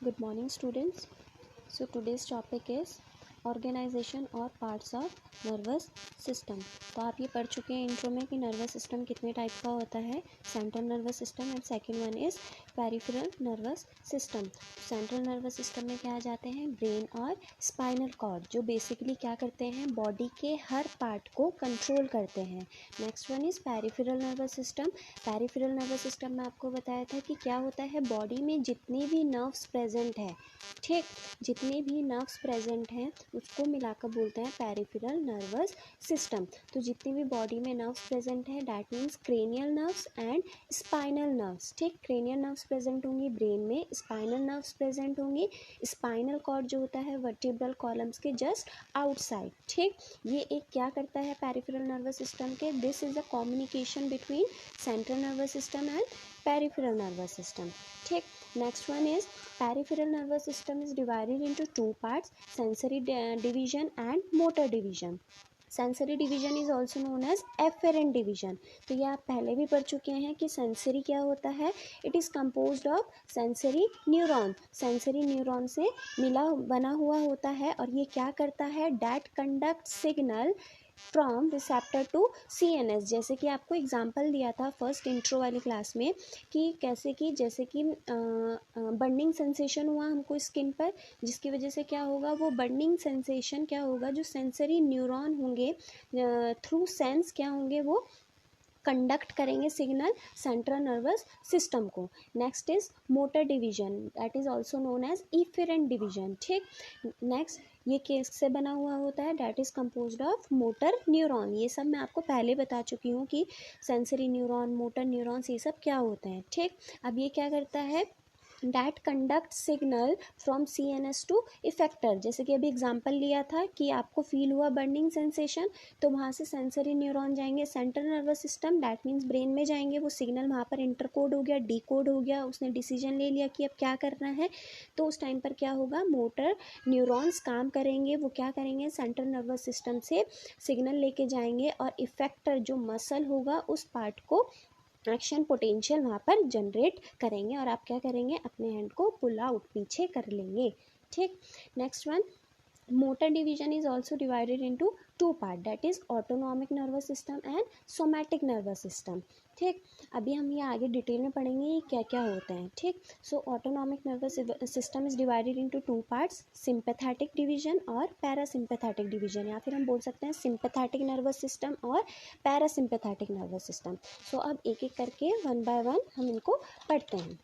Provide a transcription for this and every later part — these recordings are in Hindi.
Good morning, students. So today's topic is organisation और पार्ट्स ऑफ नर्वस सिस्टम। तो आप ये पढ़ चुके हैं इंट्रो में कि नर्वस सिस्टम कितने टाइप का होता है, central nervous system and second one is peripheral nervous system. Central nervous system में क्या आ जाते हैं, ब्रेन और स्पाइनल कॉर्ड, जो बेसिकली क्या करते हैं, बॉडी के हर पार्ट को कंट्रोल करते हैं। Next one is peripheral nervous system. Peripheral nervous system में आपको बताया था कि क्या होता है, बॉडी में जितनी भी नर्व्स प्रेजेंट है, ठीक, जितने भी नर्व्स प्रेजेंट हैं उसको मिलाकर बोलते हैं पेरिफेरल नर्वस सिस्टम। तो जितनी भी बॉडी में नर्व्स प्रेजेंट है, that means cranial nerves and spinal nerves. ठीक, क्रेनियल नर्व्स प्रेजेंट होंगी ब्रेन में, स्पाइनल नर्व्स प्रेजेंट होंगी, स्पाइनल कॉर्ड जो होता है वर्टिब्रल कॉलम्स के जस्ट आउटसाइड। ठीक, ये एक क्या करता है पेरिफेरल नर्वस सिस्टम के, this is a communication between central nervous system and peripheral nervous system. ठीक, next one is peripheral nervous system is divided into two parts, sensory division and motor division. Sensory division is also known as afferent division. तो ये आप पहले भी पढ़ चुके हैं कि सेंसरी क्या होता है, it is composed of sensory neuron. Sensory neuron से मिला बना हुआ होता है और ये क्या करता है, that conduct signal from receptor to CNS। जैसे कि आपको एग्जांपल दिया था फर्स्ट इंट्रो वाली क्लास में कि कैसे कि जैसे कि बर्निंग सेंसेशन हुआ हमको स्किन पर, जिसकी वजह से क्या होगा, वो बर्निंग सेंसेशन क्या होगा, जो सेंसरी न्यूरॉन होंगे थ्रू सेंस क्या होंगे, वो कंडक्ट करेंगे सिग्नल सेंट्रल नर्वस सिस्टम को। Next is motor division, that is also known as efferent division. ठीक, नेक्स्ट ये केस से बना हुआ होता है, that is composed of motor neuron. ये सब मैं आपको पहले बता चुकी हूँ कि सेंसरी न्यूरॉन, मोटर न्यूरॉन्स, ये सब क्या होते हैं। ठीक, अब ये क्या करता है, that conduct signal from CNS to effector. जैसे कि अभी एग्जांपल लिया था कि आपको फील हुआ बर्निंग सेंसेशन, तो वहाँ से सेंसरी न्यूरॉन जाएंगे central nervous system, that means brain में जाएंगे, वो सिग्नल वहाँ पर इंटरकोड हो गया, डीकोड हो गया, उसने डिसीजन ले लिया कि अब क्या करना है। तो उस टाइम पर क्या होगा, मोटर न्यूरॉन्स काम करेंगे, वो क्या करेंगे, सेंट्रल नर्वस सिस्टम से सिग्नल लेके जाएंगे और इफेक्टर जो मसल होगा उस पार्ट को एक्शन पोटेंशियल वहाँ पर जनरेट करेंगे और आप क्या करेंगे, अपने हैंड को पुल आउट पीछे कर लेंगे। ठीक, next one, motor division is also divided into two part, that is autonomic nervous system and somatic nervous system. ठीक, अभी हम ये आगे डिटेल में पढ़ेंगे ये क्या क्या होता है। ठीक, so autonomic nervous system is divided into two parts, sympathetic division और पैरासिम्पैथेटिक डिवीजन, या फिर हम बोल सकते हैं सिंपैथेटिक नर्वस सिस्टम और पैरासिम्पैथेटिक नर्वस सिस्टम। सो अब एक एक करके वन बाय वन हम इनको पढ़ते हैं।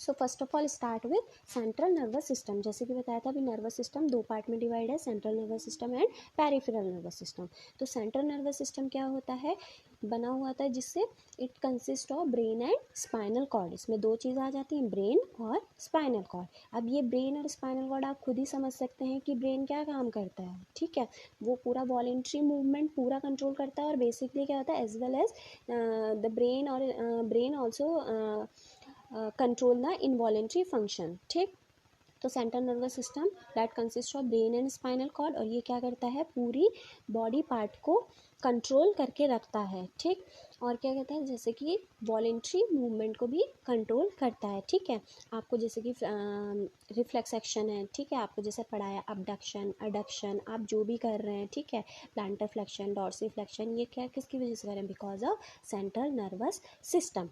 So first of all start with central nervous system. जैसे कि बताया था अभी नर्वस सिस्टम दो पार्ट में डिवाइड है, central nervous system and peripheral nervous system. तो सेंट्रल नर्वस सिस्टम क्या होता है, बना हुआ था जिससे it consist of brain and spinal cord. इसमें दो चीज़ आ जाती हैं, ब्रेन और स्पाइनल कॉर्ड। अब ये ब्रेन और स्पाइनल कॉर्ड आप खुद ही समझ सकते हैं कि ब्रेन क्या काम करता है। ठीक है, वो पूरा वॉलेंट्री मूवमेंट पूरा कंट्रोल करता है और बेसिकली क्या होता है, as well as the brain और brain also control the involuntary function. ठीक, तो central nervous system that consist of brain and spinal cord, और ये क्या करता है, पूरी बॉडी पार्ट को कंट्रोल करके रखता है। ठीक, और क्या कहता है, जैसे कि वॉलेंट्री मूवमेंट को भी कंट्रोल करता है। ठीक है, आपको जैसे कि रिफ्लेक्स एक्शन है, ठीक है, आपको जैसे पढ़ाया अबडक्शन अडक्शन, आप जो भी कर रहे हैं, ठीक है, प्लांटर फ्लेक्शन डॉर्सिफ्लेक्शन, ये क्या किसकी वजह से कर रहे हैं, because of central nervous system.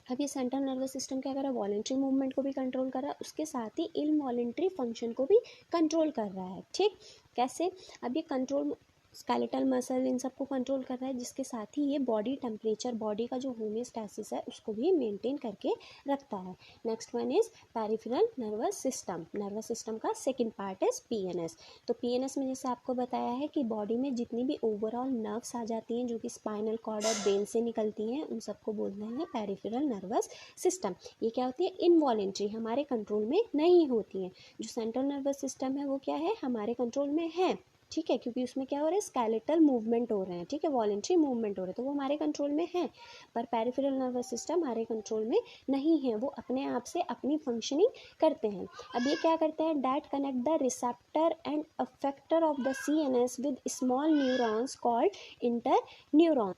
अब ये सेंट्रल नर्वस सिस्टम क्या कर रहा है, वॉलेंट्री मूवमेंट को भी कंट्रोल कर रहा है, उसके साथ ही इनवॉलेंट्री फंक्शन को भी कंट्रोल कर रहा है। ठीक, कैसे, अब ये कंट्रोल स्केलेटल मसल इन सबको कंट्रोल कर रहा है, जिसके साथ ही ये बॉडी टेम्परेचर, बॉडी का जो होमियोस्टैसिस है उसको भी मेंटेन करके रखता है। Next one is peripheral nervous system. Nervous system का सेकंड पार्ट इज PNS। तो PNS में जैसे आपको बताया है कि बॉडी में जितनी भी ओवरऑल नर्व्स आ जाती हैं जो कि स्पाइनल कॉर्ड और ब्रेन से निकलती हैं, उन सबको बोलते हैं पेरिफेरल नर्वस सिस्टम। ये क्या होती है, इनवॉलेंट्री, हमारे कंट्रोल में नहीं होती हैं। जो सेंट्रल नर्वस सिस्टम है वो क्या है, हमारे कंट्रोल में है। ठीक है, क्योंकि उसमें क्या हो रहा है, स्केलेटल मूवमेंट हो रहे हैं, ठीक है, वॉलेंट्री मूवमेंट हो रहे हैं, तो वो हमारे कंट्रोल में है। पर पेरिफेरल नर्वस सिस्टम हमारे कंट्रोल में नहीं है, वो अपने आप से अपनी फंक्शनिंग करते हैं। अब ये क्या करते हैं, that connect the receptor and effector of the CNS with small neurons called inter neuron.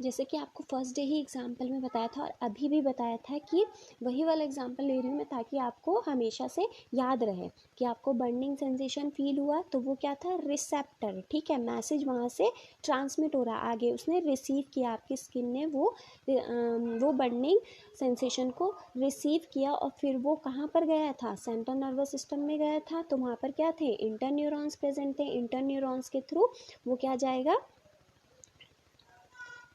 जैसे कि आपको फर्स्ट डे ही एग्जाम्पल में बताया था और अभी भी बताया था कि वही वाला एग्जाम्पल ले रही हूँ मैं, ताकि आपको हमेशा से याद रहे कि आपको बर्निंग सेंसेशन फील हुआ तो वो क्या था, रिसेप्टर, ठीक है, मैसेज वहाँ से ट्रांसमिट हो रहा आगे, उसने रिसीव किया, आपकी स्किन ने वो बर्निंग सेंसेशन को रिसीव किया और फिर वो कहाँ पर गया था, सेंट्रल नर्वस सिस्टम में गया था। तो वहाँ पर क्या थे, इंटरन्यूरॉन्स प्रेजेंट थे, इंटरन्यूरॉन्स के थ्रू वो क्या जाएगा,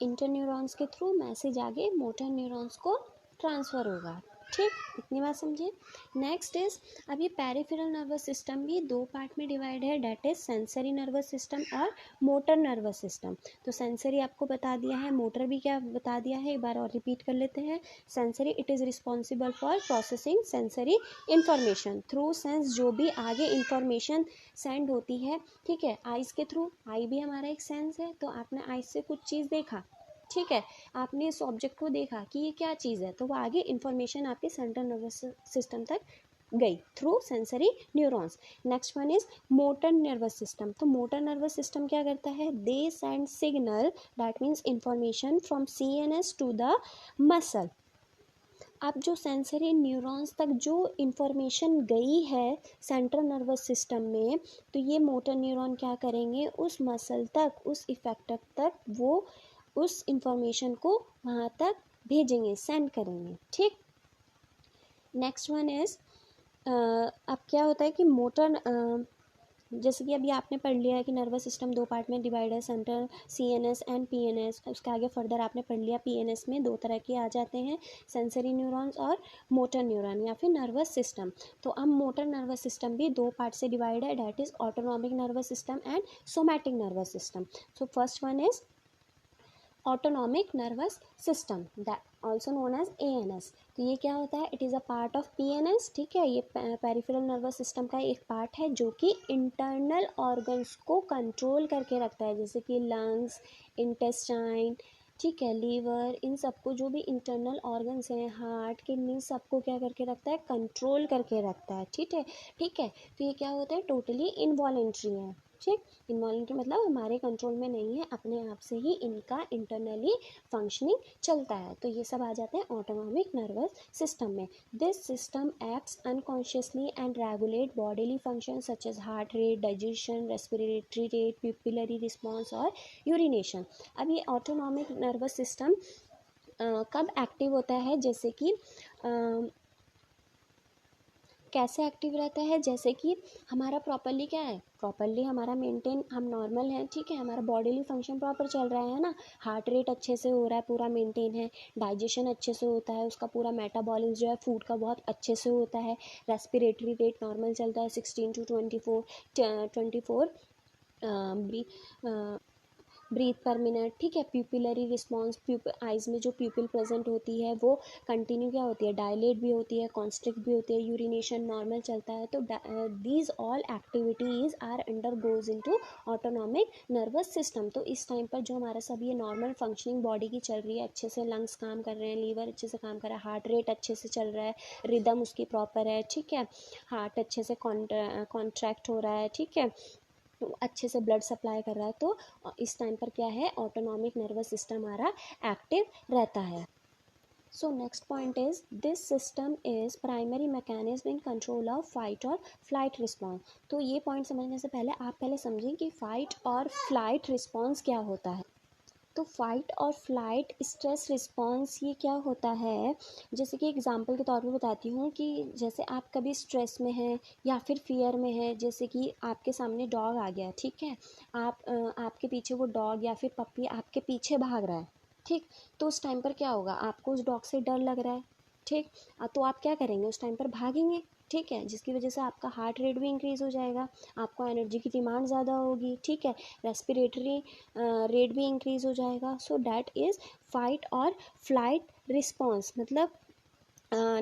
इंटरन्यूरॉन्स के थ्रू मैसेज आगे मोटर न्यूरॉन्स को ट्रांसफ़र होगा। ठीक, इतनी बात समझे। नेक्स्ट इज, अब ये पेरिफेरल नर्वस सिस्टम भी दो पार्ट में डिवाइड है, that is sensory nervous system और मोटर नर्वस सिस्टम। तो सेंसरी आपको बता दिया है, मोटर भी क्या बता दिया है, एक बार और रिपीट कर लेते हैं। Sensory, it is responsible for processing sensory information through sense, जो भी आगे इंफॉर्मेशन सेंड होती है, ठीक है, आइज़ के थ्रू, आई भी हमारा एक सेंस है। तो आपने आइज़ से कुछ चीज़ देखा, ठीक है, आपने इस ऑब्जेक्ट को देखा कि ये क्या चीज़ है, तो वो आगे इंफॉर्मेशन आपके सेंट्रल नर्वस सिस्टम तक गई through sensory neurons. Next one is motor nervous system. तो मोटर नर्वस सिस्टम क्या करता है, they send signal, that means information from CNS to the muscle. अब जो सेंसरी न्यूरॉन्स तक जो इंफॉर्मेशन गई है सेंट्रल नर्वस सिस्टम में, तो ये मोटर न्यूरॉन क्या करेंगे, उस मसल तक, उस इफेक्टर तक वो उस इंफॉर्मेशन को वहाँ तक भेजेंगे, सेंड करेंगे। ठीक, नेक्स्ट वन इज, अब क्या होता है कि मोटर, जैसे कि अभी आपने पढ़ लिया है कि नर्वस सिस्टम दो पार्ट में डिवाइड है, सेंट्रल CNS एंड PNS। उसके आगे फर्दर आपने पढ़ लिया PNS में दो तरह के आ जाते हैं, सेंसरी न्यूरॉन्स और मोटर न्यूरॉन या फिर नर्वस सिस्टम। तो अब मोटर नर्वस सिस्टम भी दो पार्ट से डिवाइड है, that is autonomic nervous system and somatic nervous system. So first one is autonomic nervous system, that also known as ANS। तो ये क्या होता है, it is a part of PNS, ठीक है, ये पेरिफेरल नर्वस सिस्टम का एक पार्ट है जो कि इंटरनल ऑर्गन्स को कंट्रोल करके रखता है, जैसे कि लंग्स, इंटेस्टाइन, ठीक है, लीवर, इन सबको, जो भी इंटरनल ऑर्गन्स हैं, हार्ट, किडनी, सबको क्या करके रखता है, कंट्रोल करके रखता है। ठीक है, ठीक है, तो ये क्या होता है, टोटली इनवॉलेंट्री है। ठीक, इनवॉलेंट्री मतलब हमारे कंट्रोल में नहीं है, अपने आप से ही इनका इंटरनली फंक्शनिंग चलता है। तो ये सब आ जाते हैं ऑटोनॉमिक नर्वस सिस्टम में। This system acts unconsciously and regulate bodily function such as heart rate, digestion, respiratory rate, pupillary response और यूरिनेशन। अब ये ऑटोनॉमिक नर्वस सिस्टम कब एक्टिव होता है, जैसे कि कैसे एक्टिव रहता है, जैसे कि हमारा प्रॉपरली क्या है, प्रॉपरली हमारा मेंटेन, हम नॉर्मल हैं, ठीक है, हमारा बॉडीली फंक्शन प्रॉपर चल रहा है ना, हार्ट रेट अच्छे से हो रहा है, पूरा मेंटेन है, डाइजेशन अच्छे से होता है, उसका पूरा मेटाबॉलिज्म जो है फूड का बहुत अच्छे से होता है, रेस्पिरेटरी रेट नॉर्मल चलता है 16 to 24 ब्रीथ पर मिनट, ठीक है, प्यूपिलरी रिस्पॉन्स, आइज़ में जो प्यूपिल प्रेजेंट होती है वो कंटिन्यू क्या होती है, डायलेट भी होती है, कॉन्स्ट्रिक्ट भी होती है, यूरिनेशन नॉर्मल चलता है। तो these all activities are under goes into autonomic nervous system. तो इस टाइम पर जो हमारा सब ये नॉर्मल फंक्शनिंग बॉडी की चल रही है, अच्छे से लंग्स काम कर रहे हैं, लीवर अच्छे से काम कर रहा है, हार्ट रेट अच्छे से चल रहा है, रिदम उसकी प्रॉपर है, ठीक है, हार्ट अच्छे से कॉन्ट्रैक्ट हो रहा है, ठीक है, अच्छे से ब्लड सप्लाई कर रहा है, तो इस टाइम पर क्या है, ऑटोनॉमिक नर्वस सिस्टम हमारा एक्टिव रहता है। So next point is, this system is primary mechanism in control of fight और फ्लाइट रिस्पॉन्स। तो ये पॉइंट समझने से पहले आप पहले समझें कि फाइट और फ्लाइट रिस्पॉन्स क्या होता है। तो फाइट और फ्लाइट स्ट्रेस रिस्पॉन्स ये क्या होता है, जैसे कि एग्जांपल के तौर पे बताती हूँ कि जैसे आप कभी स्ट्रेस में हैं या फिर फियर में हैं, जैसे कि आपके सामने डॉग आ गया, ठीक है, आपके पीछे वो डॉग या फिर पप्पी आपके पीछे भाग रहा है, ठीक, तो उस टाइम पर क्या होगा, आपको उस डॉग से डर लग रहा है, ठीक, तो आप क्या करेंगे, उस टाइम पर भागेंगे, ठीक है, जिसकी वजह से आपका हार्ट रेट भी इंक्रीज़ हो जाएगा, आपको एनर्जी की डिमांड ज़्यादा होगी, ठीक है, रेस्पिरेटरी रेट भी इंक्रीज़ हो जाएगा। सो डैट इज़ फाइट और फ्लाइट रिस्पॉन्स, मतलब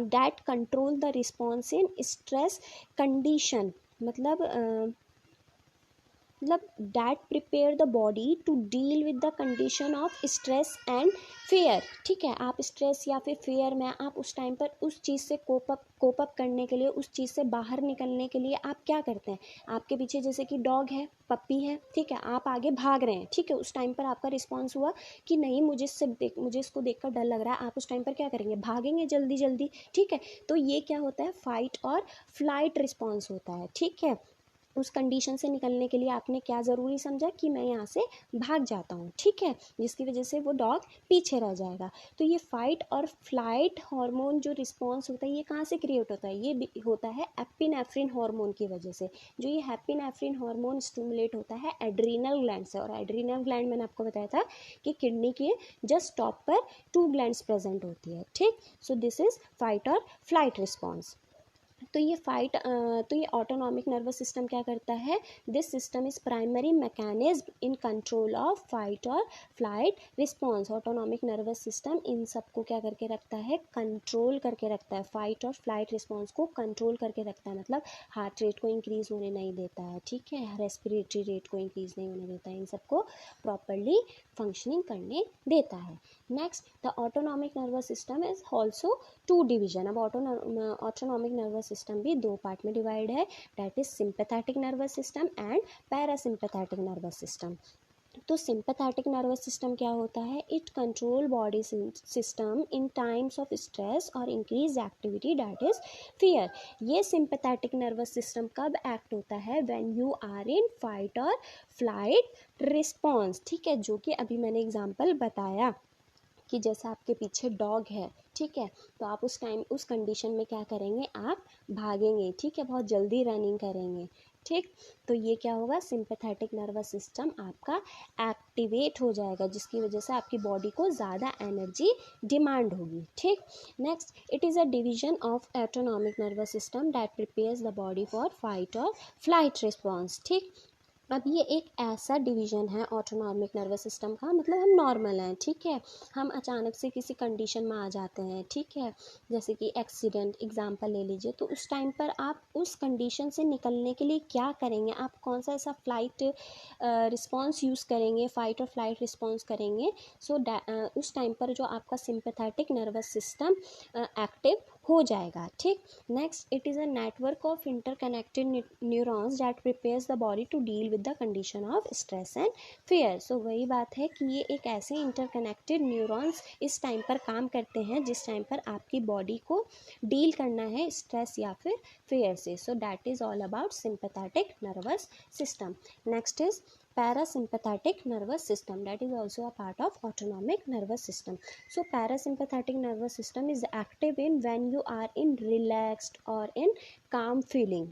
that control the response in stress condition, मतलब मतलब that prepare the body to deal with the condition of stress and fear. ठीक है, आप स्ट्रेस या फिर फेयर में आप उस टाइम पर उस चीज़ से कोप अप करने के लिए, उस चीज़ से बाहर निकलने के लिए आप क्या करते हैं। आपके पीछे जैसे कि डॉग है, पप्पी है, ठीक है, आप आगे भाग रहे हैं, ठीक है, उस टाइम पर आपका रिस्पॉन्स हुआ कि नहीं मुझे इसको देखकर डर लग रहा है, आप उस टाइम पर क्या करेंगे, भागेंगे जल्दी जल्दी। ठीक है, तो ये क्या होता है, फाइट और फ्लाइट रिस्पॉन्स होता है। ठीक है, उस कंडीशन से निकलने के लिए आपने क्या ज़रूरी समझा कि मैं यहाँ से भाग जाता हूँ। ठीक है, जिसकी वजह से वो डॉग पीछे रह जाएगा। तो ये फाइट और फ्लाइट हार्मोन जो रिस्पॉन्स होता है ये कहाँ से क्रिएट होता है, ये होता है एपिनेफ्रिन हार्मोन की वजह से। जो ये एपिनेफ्रिन हार्मोन स्टिमुलेट होता है एड्रीनल ग्लैंड से, और एड्रीनल ग्लैंड मैंने आपको बताया था कि किडनी के जस्ट टॉप पर 2 ग्लैंड्स प्रेजेंट होती है। ठीक, सो दिस इज फाइट और फ्लाइट रिस्पॉन्स। तो ये ऑटोनॉमिक नर्वस सिस्टम क्या करता है, this system is primary mechanism in control of fight और flight response. Autonomic nervous system इन सबको क्या करके रखता है, कंट्रोल करके रखता है, फाइट और फ्लाइट रिस्पॉन्स को कंट्रोल करके रखता है। मतलब हार्ट रेट को इंक्रीज होने नहीं देता है, ठीक है, रेस्पिरेटरी रेट को इंक्रीज नहीं होने देता है, इन सबको प्रॉपरली फंक्शनिंग करने देता है। Next, the autonomic nervous system is also 2 division. अब ऑटोनॉमिक नर्वस सिस्टम भी 2 पार्ट में डिवाइड है, that is sympathetic nervous system and parasympathetic nervous system. तो सिंपैथेटिक नर्वस सिस्टम क्या होता है, it control body system in times of stress और increase activity that is fear. ये सिंपैथेटिक नर्वस सिस्टम कब एक्ट होता है, when you are in fight और फ्लाइट रिस्पॉन्स। ठीक है, जो कि अभी मैंने एग्जांपल बताया कि जैसे आपके पीछे डॉग है, ठीक है, तो आप उस टाइम उस कंडीशन में क्या करेंगे, आप भागेंगे, ठीक है, बहुत जल्दी रनिंग करेंगे। ठीक, तो ये क्या होगा, सिंपैथेटिक नर्वस सिस्टम आपका एक्टिवेट हो जाएगा, जिसकी वजह से आपकी बॉडी को ज़्यादा एनर्जी डिमांड होगी। ठीक, next, it is a division of autonomic nervous system that prepares the body for fight और फ्लाइट रिस्पॉन्स। ठीक, अब ये एक ऐसा डिवीज़न है ऑटोनॉमिक नर्वस सिस्टम का, मतलब हम नॉर्मल हैं, ठीक है, हम अचानक से किसी कंडीशन में आ जाते हैं, ठीक है, जैसे कि एक्सीडेंट एग्जांपल ले लीजिए, तो उस टाइम पर आप उस कंडीशन से निकलने के लिए क्या करेंगे, आप कौन सा ऐसा फ्लाइट रिस्पॉन्स यूज़ करेंगे, फाइट और फ्लाइट रिस्पॉन्स करेंगे। सो उस टाइम पर जो आपका सिंपैथेटिक नर्वस सिस्टम एक्टिव हो जाएगा। ठीक, next, it is a network of interconnected neurons that prepares the body to deal with the condition of stress and fear. So वही बात है कि ये एक ऐसे इंटरकनेक्टेड न्यूरॉन्स इस टाइम पर काम करते हैं जिस टाइम पर आपकी बॉडी को डील करना है स्ट्रेस या फिर फियर से। So that is all about sympathetic nervous system. Next is parasympathetic nervous system, that is also a part of autonomic nervous system. So parasympathetic nervous system is active in when you are in relaxed or in calm feeling.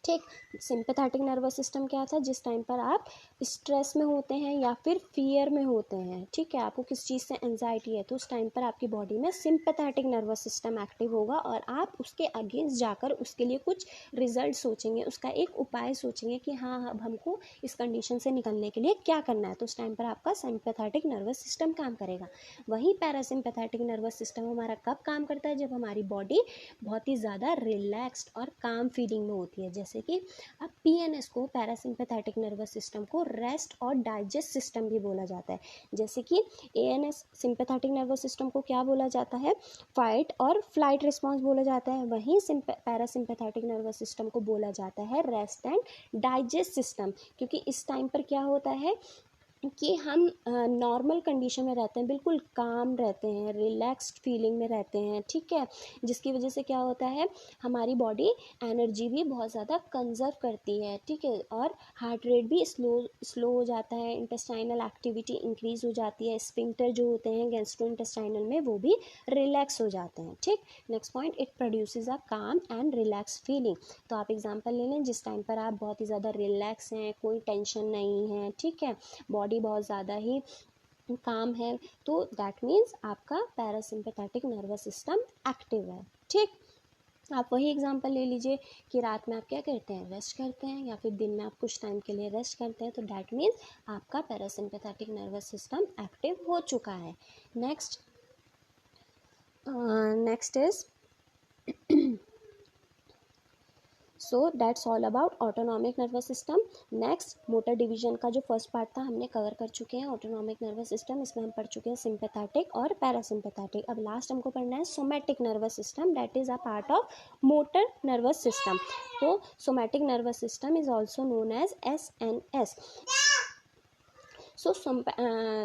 ठीक, सिंपैथेटिक नर्वस सिस्टम क्या था, जिस टाइम पर आप स्ट्रेस में होते हैं या फिर फियर में होते हैं, ठीक है, आपको किस चीज़ से एंजाइटी है, तो उस टाइम पर आपकी बॉडी में सिंपैथेटिक नर्वस सिस्टम एक्टिव होगा और आप उसके अगेंस्ट जाकर उसके लिए कुछ रिजल्ट सोचेंगे, उसका एक उपाय सोचेंगे कि हाँ अब हमको इस कंडीशन से निकलने के लिए क्या करना है, तो उस टाइम पर आपका सिंपैथेटिक नर्वस सिस्टम काम करेगा। वहीं पैरासिम्पैथेटिक नर्वस सिस्टम हमारा कब काम करता है, जब हमारी बॉडी बहुत ही ज़्यादा रिलैक्स्ड और काम फीलिंग में होती है। जैसे कि अब पीएनएस को, पैरासिम्पैथेटिक नर्वस सिस्टम को रेस्ट और डाइजेस्ट सिस्टम भी बोला जाता है। जैसे कि एएनएस सिंपैथेटिक नर्वस सिस्टम को क्या बोला जाता है, फाइट और फ्लाइट रिस्पॉन्स बोला जाता है। वहीं पैरासिम्पैथेटिक नर्वस सिस्टम को बोला जाता है रेस्ट एंड डाइजेस्ट सिस्टम, क्योंकि इस टाइम पर क्या होता है कि हम नॉर्मल कंडीशन में रहते हैं, बिल्कुल काम रहते हैं, रिलैक्स्ड फीलिंग में रहते हैं, ठीक है, जिसकी वजह से क्या होता है, हमारी बॉडी एनर्जी भी बहुत ज़्यादा कंजर्व करती है, ठीक है, और हार्ट रेट भी स्लो हो जाता है, इंटेस्टाइनल एक्टिविटी इंक्रीज हो जाती है, स्फिंक्टर जो होते हैं गैस्ट्रोइंटेस्टाइनल में वो भी रिलैक्स हो जाते हैं। ठीक, नेक्स्ट पॉइंट, इट प्रोड्यूसेस अ काम एंड रिलैक्स फीलिंग। तो आप एग्जांपल ले लें, जिस टाइम पर आप बहुत ही ज़्यादा रिलैक्स हैं, कोई टेंशन नहीं है, ठीक है, बॉडी बहुत ज़्यादा ही काम है, तो दैट मीन्स आपका पैरासिम्पैथेटिक नर्वस सिस्टम एक्टिव है। ठीक, आप वही एग्जांपल ले लीजिए कि रात में आप क्या करते हैं, रेस्ट करते हैं, या फिर दिन में आप कुछ टाइम के लिए रेस्ट करते हैं, तो दैट मीन्स आपका पैरासिम्पैथेटिक नर्वस सिस्टम एक्टिव हो चुका है। Next is so that's all about autonomic nervous system. Next motor division का जो फर्स्ट पार्ट था हमने कवर कर चुके हैं ऑटोनॉमिक नर्वस सिस्टम। इसमें हम पढ़ चुके हैं सिंपैथेटिक और पैरासिम्पैथेटिक। अब लास्ट हमको पढ़ना है somatic nervous system, that is a part of motor nervous system. तो somatic nervous system is also known as SNS. So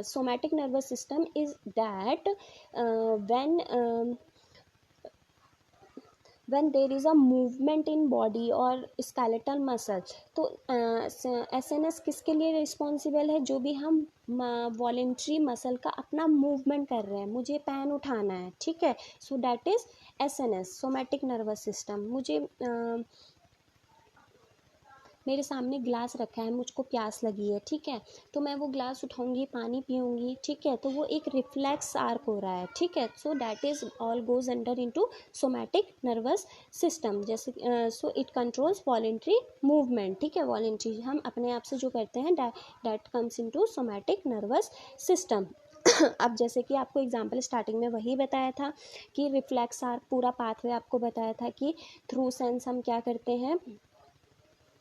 somatic nervous system is that when there is a movement in body और skeletal muscle, तो SNS किसके लिए रिस्पॉन्सिबल है? जो भी हम वॉलेंट्री मसल का अपना मूवमेंट कर रहे हैं, मुझे पेन उठाना है, ठीक है, so that is SNS, somatic nervous system. मुझे मेरे सामने ग्लास रखा है, मुझको प्यास लगी है, ठीक है, तो मैं वो ग्लास उठाऊंगी, पानी पीऊंगी, ठीक है, तो वो एक रिफ्लेक्स आर्क हो रहा है, ठीक है, so that is all goes under into somatic nervous system. जैसे so it controls voluntary movement, ठीक है, वॉलेंट्री हम अपने आप से जो करते हैं that comes into somatic nervous system. अब जैसे कि आपको एग्जाम्पल स्टार्टिंग में वही बताया था कि रिफ्लेक्स आर्क पूरा पाथवे आपको बताया था कि थ्रू सेंस हम क्या करते हैं,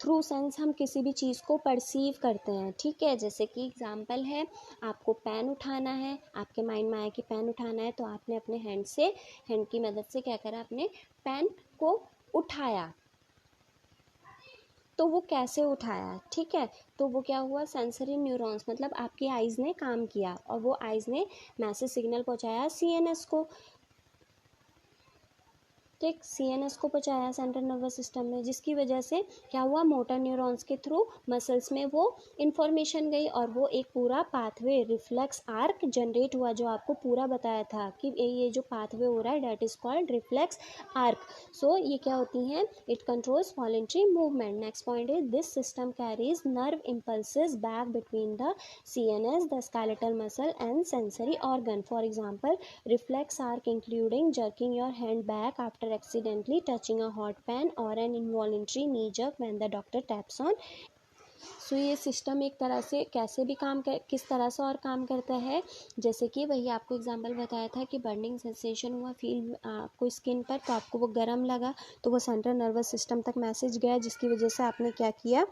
थ्रू सेंस हम किसी भी चीज़ को परसीव करते हैं, ठीक है। जैसे कि एग्जांपल है, आपको पेन उठाना है, आपके माइंड में आया कि पेन उठाना है, तो आपने अपने हैंड की मदद से क्या करा, अपने पेन को उठाया। तो वो कैसे उठाया, ठीक है, तो वो क्या हुआ, सेंसरी न्यूरॉन्स, मतलब आपकी आइज़ ने काम किया और वो आइज़ ने मैसेज सिग्नल पहुंचाया CNS को, ठीक, CNS को पहुंचाया सेंट्रल नर्वस सिस्टम में, जिसकी वजह से क्या हुआ, मोटर न्यूरॉन्स के थ्रू मसल्स में वो इन्फॉर्मेशन गई और वो एक पूरा पाथवे रिफ्लेक्स आर्क जनरेट हुआ, जो आपको पूरा बताया था कि ये जो पाथवे हो रहा है that is called reflex arc. So ये क्या होती हैं, it controls voluntary movement. Next point is this system carries nerve impulses back between the CNS, the skeletal muscle and sensory organ. For example, reflex arc including jerking your hand back after accidentally touching a hot pan or an involuntary knee jerk when the doctor taps on। सो ये सिस्टम एक तरह से कैसे भी किस तरह से और काम करता है, जैसे कि वही आपको एग्जांपल बताया था कि बर्निंग सेंसेशन हुआ फील आपको स्किन पर, तो आपको वो गर्म लगा, तो वो सेंट्रल नर्वस सिस्टम तक मैसेज गया, जिसकी वजह से आपने क्या किया,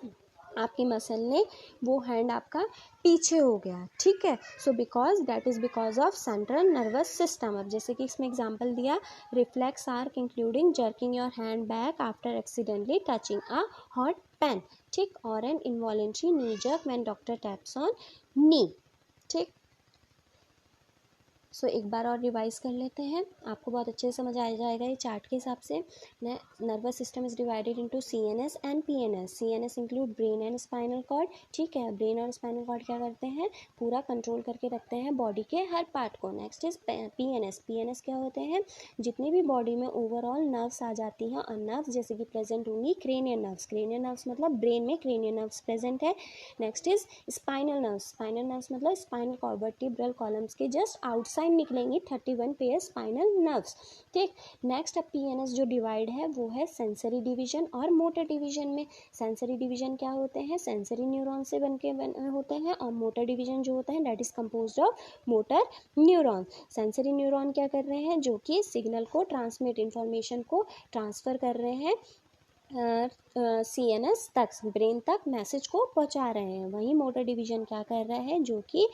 आपकी मसल ने वो हैंड आपका पीछे हो गया, ठीक है। So because that is because of central nervous system. अब जैसे कि इसमें एग्जांपल दिया, reflex arc including jerking your hand back after accidentally touching a hot pan, ठीक, और an involuntary knee jerk when doctor taps on knee, ठीक। सो एक बार और रिवाइज कर लेते हैं, आपको बहुत अच्छे से समझ आ जाएगा ये चार्ट के हिसाब से। Nervous system is divided into CNS and PNS। CNS include brain and spinal cord, ठीक है, ब्रेन और स्पाइनल कॉर्ड क्या करते हैं, पूरा कंट्रोल करके रखते हैं बॉडी के हर पार्ट को। Next is PNS। PNS क्या होते हैं, जितनी भी बॉडी में ओवरऑल नर्व्स आ जाती हैं, और नर्व्स जैसे कि प्रेजेंट होंगी क्रेनियल नर्व्स, क्रेनियल नर्व्स मतलब ब्रेन में क्रेनियल नर्व्स प्रेजेंट है। Next is spinal nerves, spinal nerves मतलब स्पाइनल कॉर्ड, वर्टिब्रल कॉलम्स के जस्ट आउटसाइड निकलेंगी 31 पेयर स्पाइनल नर्व्स, ठीक। नेक्स्ट अब PNS जो डिवाइड है वो है सेंसरी डिवीजन और मोटर डिवीजन में। सेंसरी डिवीजन क्या होते हैं, सेंसरी न्यूरॉन से होते हैं, और मोटर डिवीजन जो होता है that is composed of motor neuron. Sensory neuron क्या कर रहे हैं, जो कि सिग्नल को ट्रांसमिट, इंफॉर्मेशन को ट्रांसफ़र कर रहे हैं CNS तक, ब्रेन तक मैसेज को पहुंचा रहे हैं। वहीं मोटर डिवीजन क्या कर रहा है, जो कि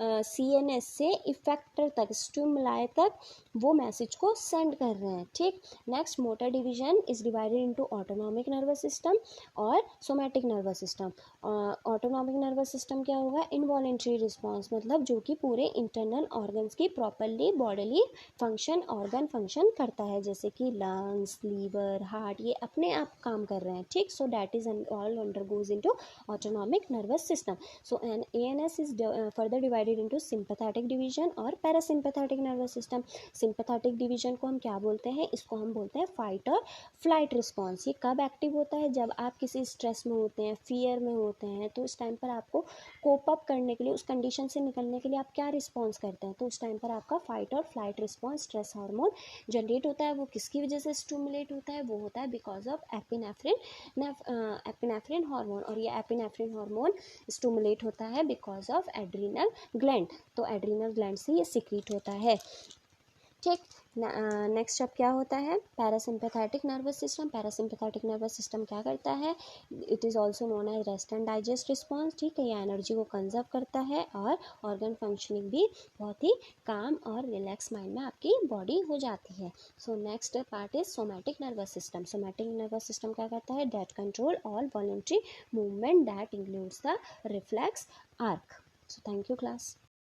CNS से इफेक्टर तक, स्टिमुलाई तक वो मैसेज को सेंड कर रहे हैं, ठीक। Next motor division is divided into autonomic nervous system और somatic nervous system. Autonomic nervous system क्या होगा, इनवॉलेंट्री रिस्पॉन्स, मतलब जो कि पूरे इंटरनल ऑर्गन्स की properly bodily function, organ function करता है, जैसे कि लंग्स, लीवर, हार्ट, ये अपने आप काम कर रहे हैं, ठीक। So that is all undergoes into autonomic nervous system. So an ANS is further divided into sympathetic division और parasympathetic nervous system. Sympathetic division को हम क्या बोलते हैं, इसको हम बोलते हैं फाइट और फ्लाइट रिस्पॉन्स। ये कब एक्टिव होता है, जब आप किसी स्ट्रेस में होते हैं, फियर में होते हैं, तो उस टाइम पर आपको कोप अप करने के लिए, उस कंडीशन से निकलने के लिए आप क्या रिस्पॉन्स करते हैं, तो उस टाइम पर आपका फाइट और flight response, stress hormone generate होता है। वो किसकी वजह से स्टिमुलेट होता है, वो होता है बिकॉज ऑफ एपिनेफ्रिन हार्मोन, और ये एपिनेफ्रिन हार्मोन स्टिमुलेट होता है बिकॉज ऑफ एड्रीनल ग्लैंड, तो एड्रीनल ग्लैंड से ये सिक्रीट होता है, ठीक। नेक्स्ट अब क्या होता है, parasympathetic nervous system. Parasympathetic nervous system क्या करता है, it is also known as rest and digest response. ठीक है, ये एनर्जी को कंजर्व करता है और ऑर्गन फंक्शनिंग भी बहुत ही काम और रिलैक्स माइंड में आपकी बॉडी हो जाती है। So next part is somatic nervous system. Somatic nervous system क्या करता है, that control all voluntary movement that includes the reflex arc. So thank you class.